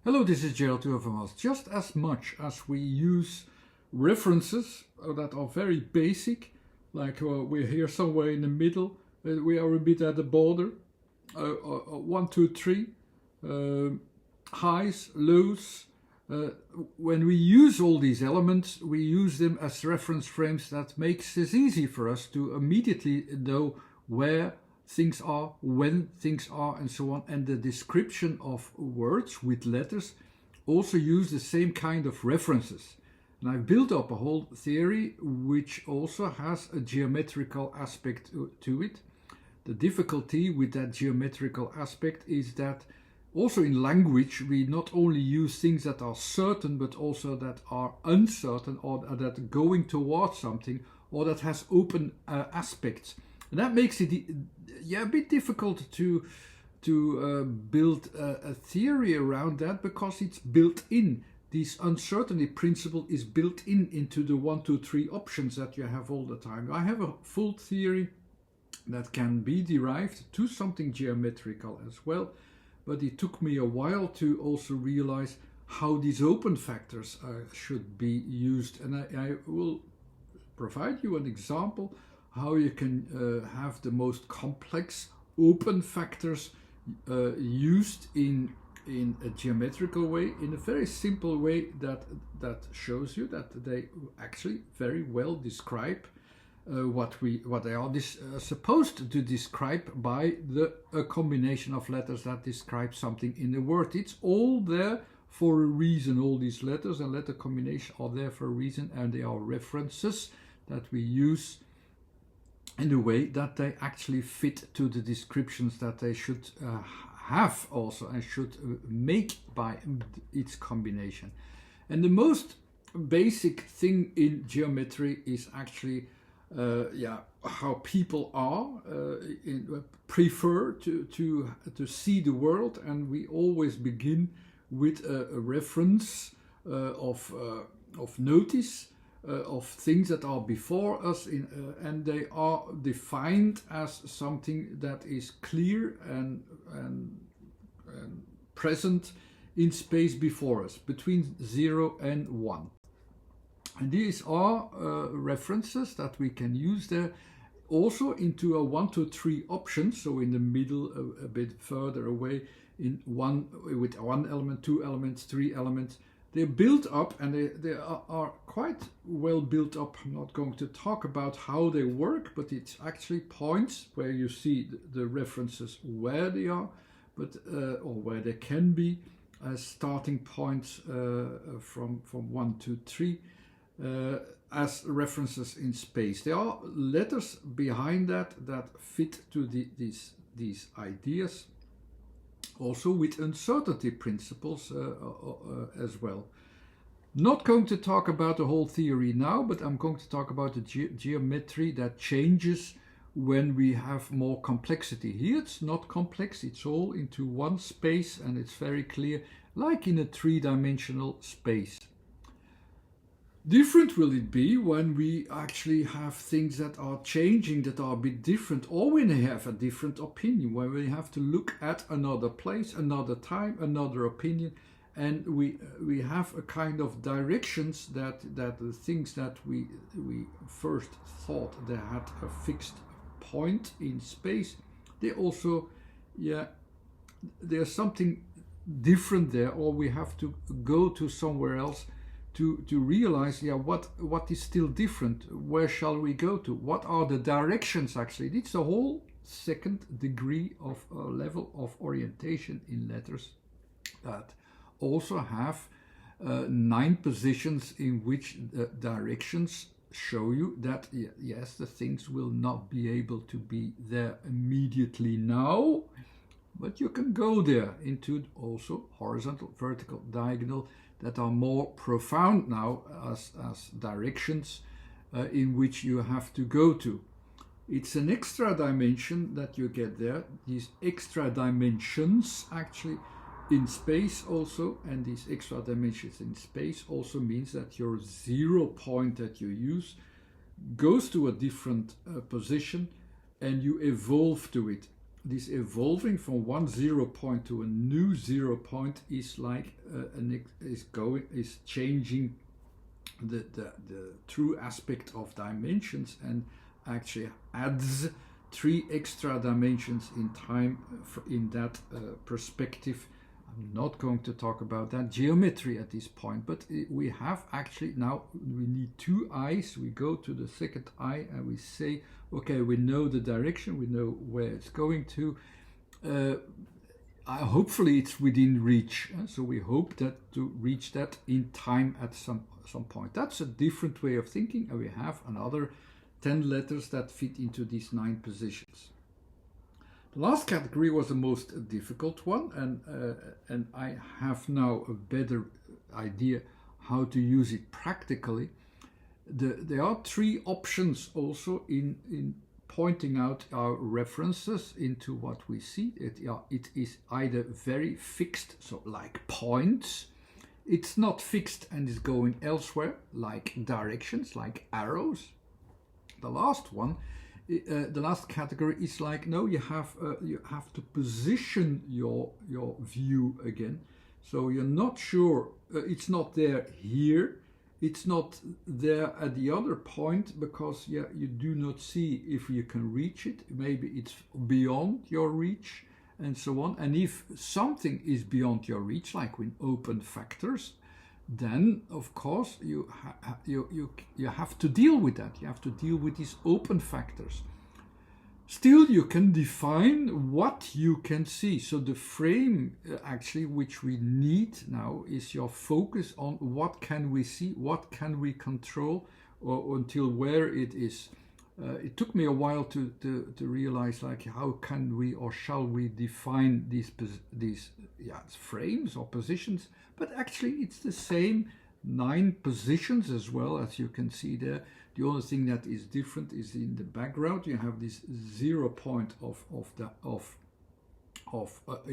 Hello, this is Gerald Overmars. Just as much as we use references that are very basic, like we're here somewhere in the middle, we are a bit at the border, 1, 2, 3, highs, lows. When we use all these elements, we use them as reference frames that makes it easy for us to immediately know where things are, when things are, and so on. And the description of words with letters also use the same kind of references. And I've built up a whole theory which also has a geometrical aspect to it. The difficulty with that geometrical aspect is that also in language we not only use things that are certain but also that are uncertain, or that are going towards something, or that has open aspects. And that makes it a bit difficult to build a theory around that, because it's built in. This uncertainty principle is built into the 1, 2, 3 options that you have all the time. I have a full theory that can be derived to something geometrical as well, but it took me a while to also realize how these open factors should be used. And I will provide you an example how you can have the most complex open factors used in a geometrical way, in a very simple way that shows you that they actually very well describe what they are supposed to describe by a combination of letters that describe something in the word. It's all there for a reason. All these letters and letter combinations are there for a reason, and they are references that we use in a way that they actually fit to the descriptions that they should have also, and should make by its combination. And the most basic thing in geometry is actually how people are prefer to see the world, and we always begin with a reference of notice of things that are before us, and they are defined as something that is clear and present in space before us, between 0 and 1. And these are references that we can use there also into a 1, 2, 3 options. So in the middle, a bit further away, with one element, 2 elements, 3 elements. They're built up, and they are quite well built up. I'm not going to talk about how they work, but it's actually points where you see the references where they are, but or where they can be as starting points from 1 to 3 as references in space. There are letters behind that fit to these ideas. Also with uncertainty principles as well. Not going to talk about the whole theory now, but I'm going to talk about the geometry that changes when we have more complexity. Here it's not complex, it's all into one space, and it's very clear, like in a 3-dimensional space. Different will it be when we actually have things that are changing, that are a bit different, or when they have a different opinion, where we have to look at another place, another time, another opinion, and we have a kind of directions that the things that we first thought they had a fixed point in space, they also, there's something different there, or we have to go to somewhere else to realize, what is still different? Where shall we go to? What are the directions actually? It's a whole second degree of level of orientation in letters that also have 9 positions in which the directions show you that, yes, the things will not be able to be there immediately now, but you can go there into also horizontal, vertical, diagonal, that are more profound now as directions in which you have to go to. It's an extra dimension that you get there. These extra dimensions actually in space also, and these extra dimensions in space also means that your 0 point that you use goes to a different position, and you evolve to it. this evolving from one 0 point to a new 0 point is like is changing the true aspect of dimensions, and actually adds 3 extra dimensions in time in that perspective. I'm not going to talk about that geometry at this point, but we have actually now, we need 2 eyes. We go to the second eye and we say, okay, we know the direction, we know where it's going to. Hopefully it's within reach, so we hope that to reach that in time at some point. That's a different way of thinking, and we have another 10 letters that fit into these 9 positions. The last category was the most difficult one, and I have now a better idea how to use it practically. There are 3 options also in pointing out our references into what we see. It is either very fixed, so like points. It's not fixed and is going elsewhere, like directions, like arrows. The last one, the last category is like, no, you have to position your view again. So you're not sure, it's not there here, it's not there at the other point, because you do not see if you can reach it. Maybe it's beyond your reach, and so on. And if something is beyond your reach, like with open factors, then of course you have to deal with that. You have to deal with these open factors. Still, you can define what you can see. So the frame actually which we need now is your focus on what can we see, what can we control, or until where it is. It took me a while to realize, like, how can we or shall we define these frames or positions. But actually it's the same 9 positions as well, as you can see there. The only thing that is different is in the background. You have this 0 point you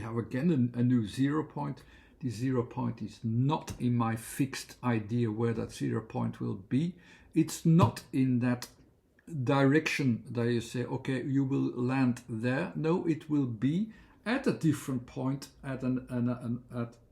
have again a new 0 point. This 0 point is not in my fixed idea where that 0 point will be. It's not in that direction that you say, okay, you will land there. No, it will be at a different point at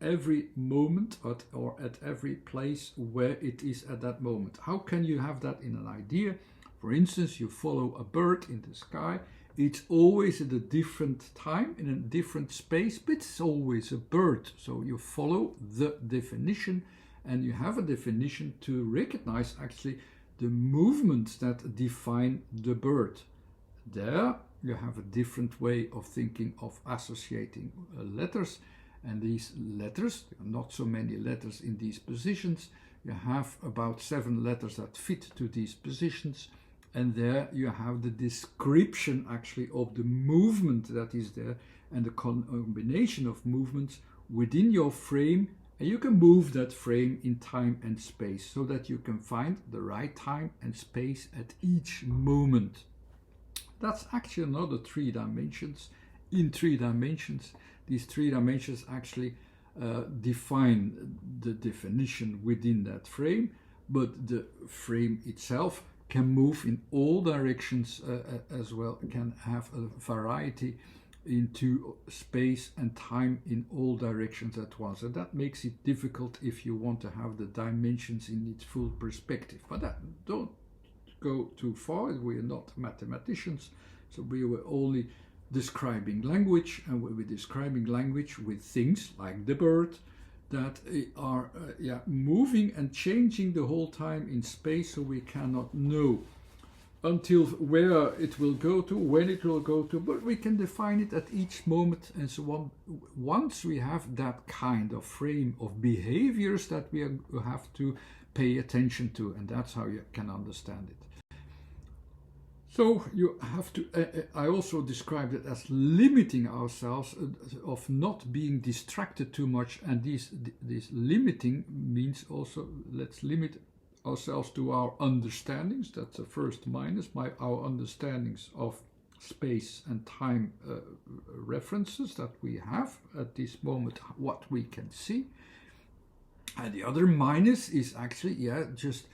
every moment, or at every place where it is at that moment. How can you have that in an idea? For instance, you follow a bird in the sky. It's always at a different time, in a different space, but it's always a bird. So you follow the definition, and you have a definition to recognize actually the movements that define the bird. There you have a different way of thinking of associating letters, and these letters, there are not so many letters in these positions. You have about 7 letters that fit to these positions, and there you have the description actually of the movement that is there, and the combination of movements within your frame, and you can move that frame in time and space so that you can find the right time and space at each moment. That's actually another 3 dimensions in 3 dimensions. These 3 dimensions actually define the definition within that frame, but the frame itself can move in all directions as well. It can have a variety into space and time in all directions at once. And that makes it difficult if you want to have the dimensions in its full perspective. But that, don't go too far. We are not mathematicians, so we were only describing language, and we're describing language with things like the bird that are moving and changing the whole time in space, so we cannot know until where it will go to, when it will go to, but we can define it at each moment and so on. Once we have that kind of frame of behaviors that we have to pay attention to, and that's how you can understand it. So you have to, I also described it as limiting ourselves, of not being distracted too much, and this limiting means also, let's limit ourselves to our understandings. That's the first minus, our understandings of space and time references that we have at this moment, what we can see. And the other minus is actually, just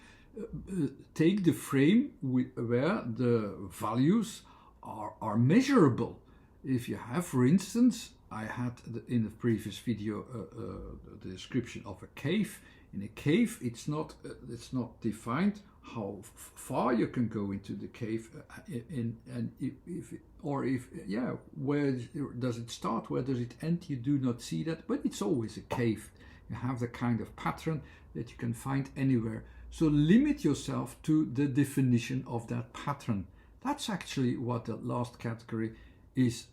take the frame where the values are measurable. if you have, for instance, I had in the previous video the description of a cave. In a cave, it's not defined how far you can go into the cave, where does it start, where does it end? You do not see that, but it's always a cave. You have the kind of pattern that you can find anywhere. So limit yourself to the definition of that pattern. That's actually what the last category is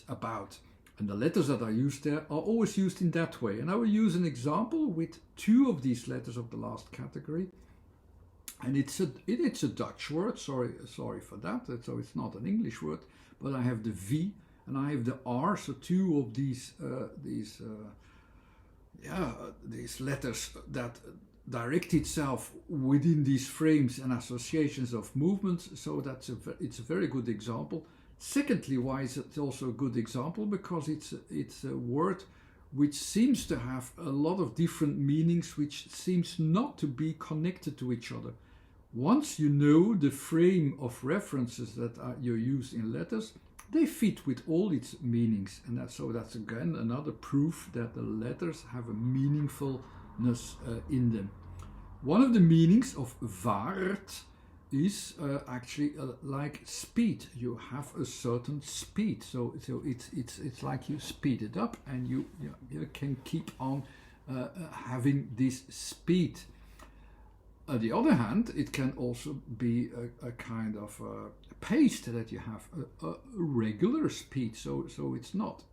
about. And the letters that are used there are always used in that way. And I will use an example with two of these letters of the last category. And it's a Dutch word, sorry for that, so it's not an English word, but I have the V and I have the R, so two of these letters that direct itself within these frames and associations of movements, so it's a very good example. Secondly, why is it also a good example? Because it's a word which seems to have a lot of different meanings, which seems not to be connected to each other. Once you know the frame of references that you use in letters, they fit with all its meanings, and that's again another proof that the letters have a meaningfulness in them. One of the meanings of VAART is actually like speed. You have a certain speed, so it's like you speed it up, and you can keep on having this speed. On the other hand, it can also be a kind of pace that you have a regular speed, so it's not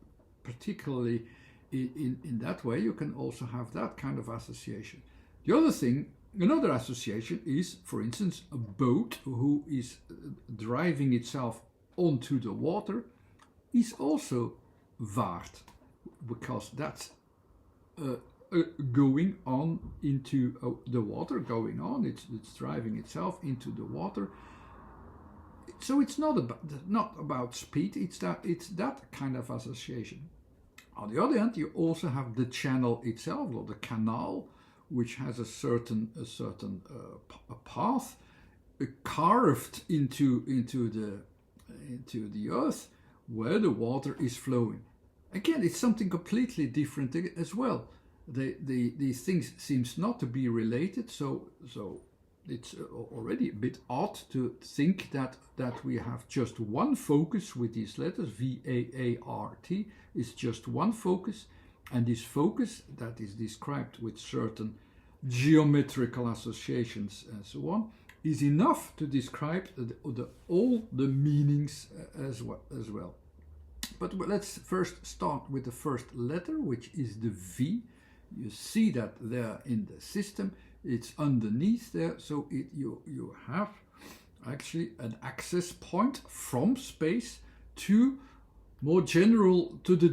particularly in that way. You can also have that kind of association. Another association is, for instance, a boat who is driving itself onto the water is also vaart, because that's going on into the water, it's driving itself into the water. So it's not about speed, it's that kind of association. On the other hand, you also have the channel itself, or the canal, which has a certain path carved into the earth where the water is flowing. Again, it's something completely different as well. These things seems not to be related, so it's already a bit odd to think that we have just one focus with these letters. VAART is just one focus, and this focus that is described with certain geometrical associations and so on is enough to describe all the meanings as well. But let's first start with the first letter, which is the V. You see that there in the system. It's underneath there, so you have actually an access point from space to the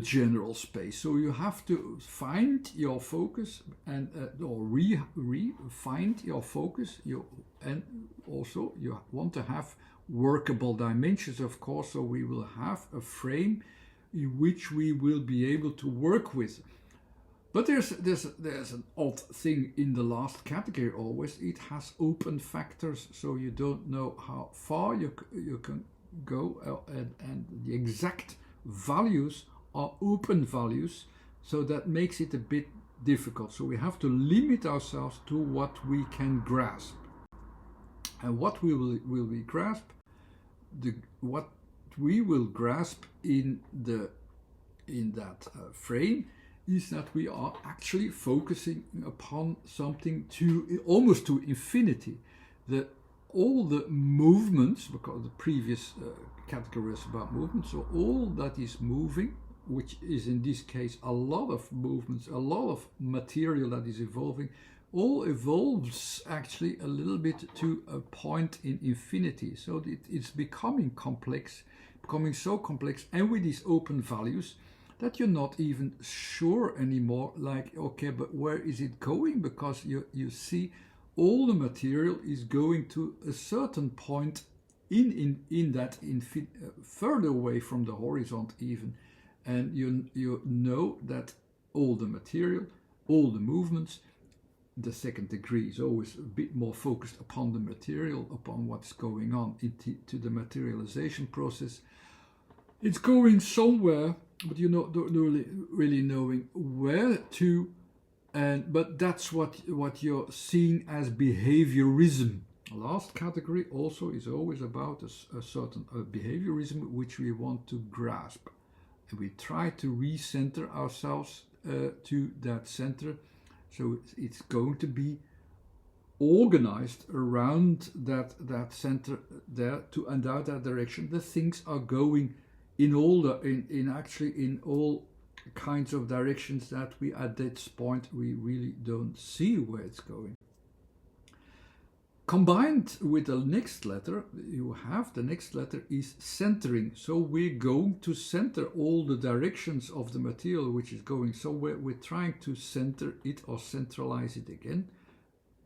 general space. So you have to find your focus and or find your focus. And also you want to have workable dimensions, of course. So we will have a frame in which we will be able to work with. But there's an odd thing in the last category always. It has open factors, so you don't know how far you can go, and the exact values are open values, so that makes it a bit difficult. So we have to limit ourselves to what we can grasp. And what will we grasp? What we will grasp in that frame is that we are actually focusing upon something almost to infinity. All the movements, because the previous category is about movement, so all that is moving, which is in this case a lot of movements, a lot of material that is evolving, all evolves actually a little bit to a point in infinity. So it's becoming so complex, and with these open values, that you're not even sure anymore, like, okay, but where is it going? Because you see all the material is going to a certain point in that further away from the horizon even, and you know that all the material, all the movements, the second degree is always a bit more focused upon the material, upon what's going on into the materialization process. It's going somewhere, but you're not really knowing where to. But that's what you're seeing as behaviorism. The last category also is always about a certain behaviorism which we want to grasp. And we try to recenter ourselves to that center. So it's going to be organized around that center there to and out that direction. The things are going in all kinds of directions that we at this point we really don't see where it's going. Combined with the next letter, you have the next letter is centering. So we're going to center all the directions of the material which is going somewhere. We're trying to center it or centralize it again.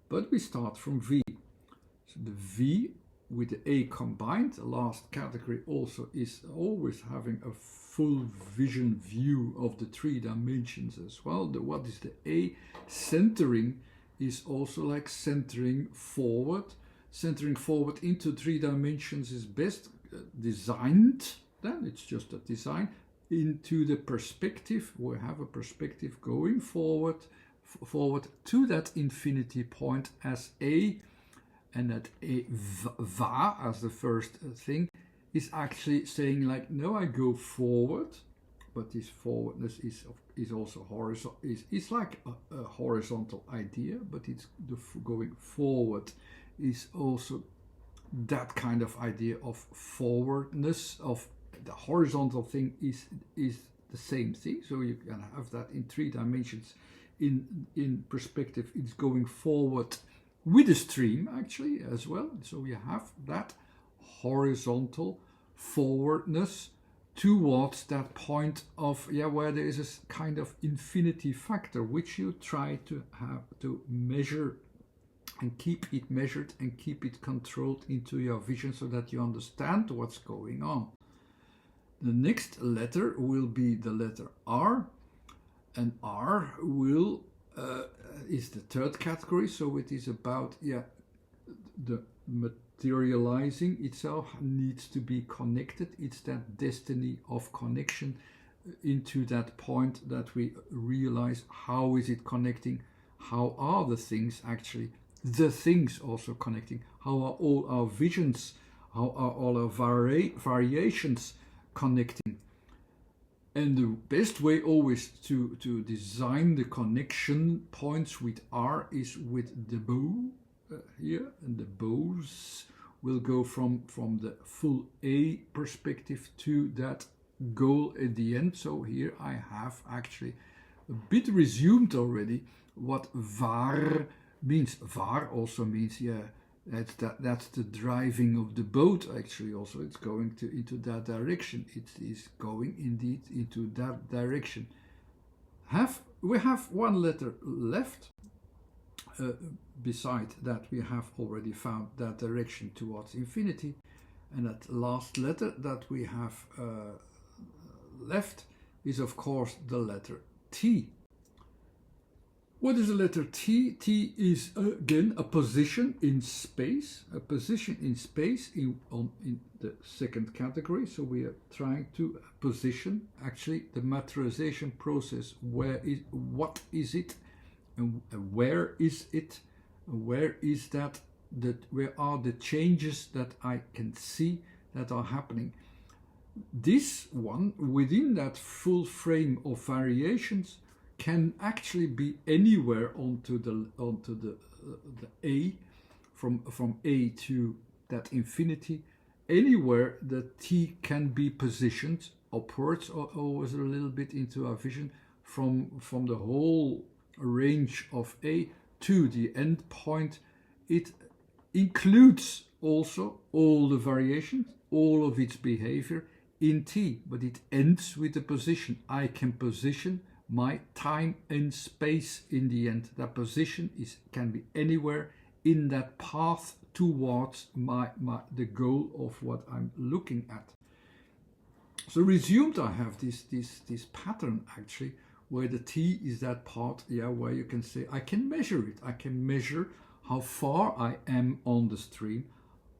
But we start from V. So the V with the A combined, the last category also is always having a full vision view of the 3 dimensions as well. What is the A? Centering is also like centering forward. Centering forward into 3 dimensions is best designed, then it's just a design, into the perspective. We have a perspective going forward to that infinity point as A, and that A va as the first thing is actually saying like, no, I go forward, but this forwardness is also horizontal. It's like a horizontal idea, but it's going forward is also that kind of idea of forwardness. Of the horizontal thing is the same thing, so you can have that in 3 dimensions. In perspective, it's going forward with a stream actually as well. So you have that horizontal forwardness towards that point of where there is a kind of infinity factor which you try to have to measure and keep it measured and keep it controlled into your vision so that you understand what's going on. The next letter will be the letter R, and R will is the third category, so it is about the materializing itself needs to be connected. It's that destiny of connection into that point that we realize how is it connecting, how are the things actually, the things also connecting, how are all our visions, how are all our variations connecting. And the best way always to design the connection points with R is with the bow here, and the bows will go from the full A perspective to that goal at the end. So here I have actually a bit resumed already what VAAR means. VAAR also means that's the driving of the boat actually. Also it's going into that direction. It is going indeed into that direction. We have one letter left. Beside that we have already found that direction towards infinity, and that last letter that we have left is of course the letter T. What is the letter T? T is again a position in space, in the second category. So we are trying to position actually the materialization process. What is it, and where is it? Where is that? Where are the changes that I can see that are happening? This one within that full frame of variations can actually be anywhere onto the A, from A to that infinity. Anywhere the T can be positioned upwards or always a little bit into our vision from the whole range of A to the end point. It includes also all the variations, all of its behavior in T, but it ends with the position. I can position my time and space in the end. That position can be anywhere in that path towards the goal of what I'm looking at. So resumed, I have this pattern actually, where the T is that part, where you can say I can measure it. I can measure how far I am on the stream,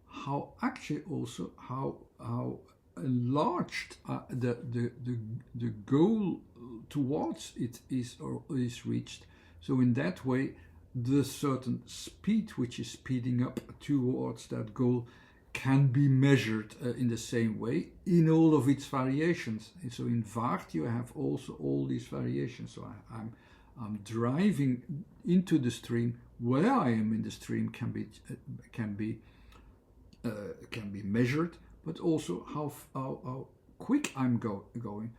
how actually also how enlarged, the goal towards it is reached. So in that way, the certain speed which is speeding up towards that goal can be measured in the same way in all of its variations. And so in VAART you have also all these variations. So I'm driving into the stream. Where I am in the stream can be measured, but also how quick I'm going.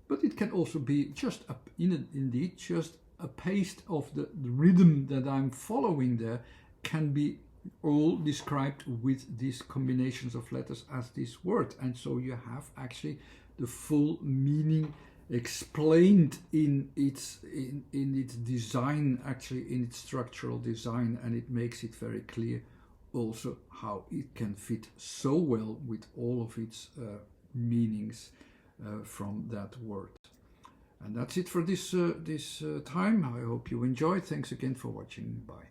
But it can also be just indeed just a pace of the rhythm that I'm following there can be all described with these combinations of letters as this word. And so you have actually the full meaning explained in its design, actually in its structural design, and it makes it very clear also how it can fit so well with all of its meanings from that word. And that's it for this time. I hope you enjoyed. Thanks again for watching. Bye.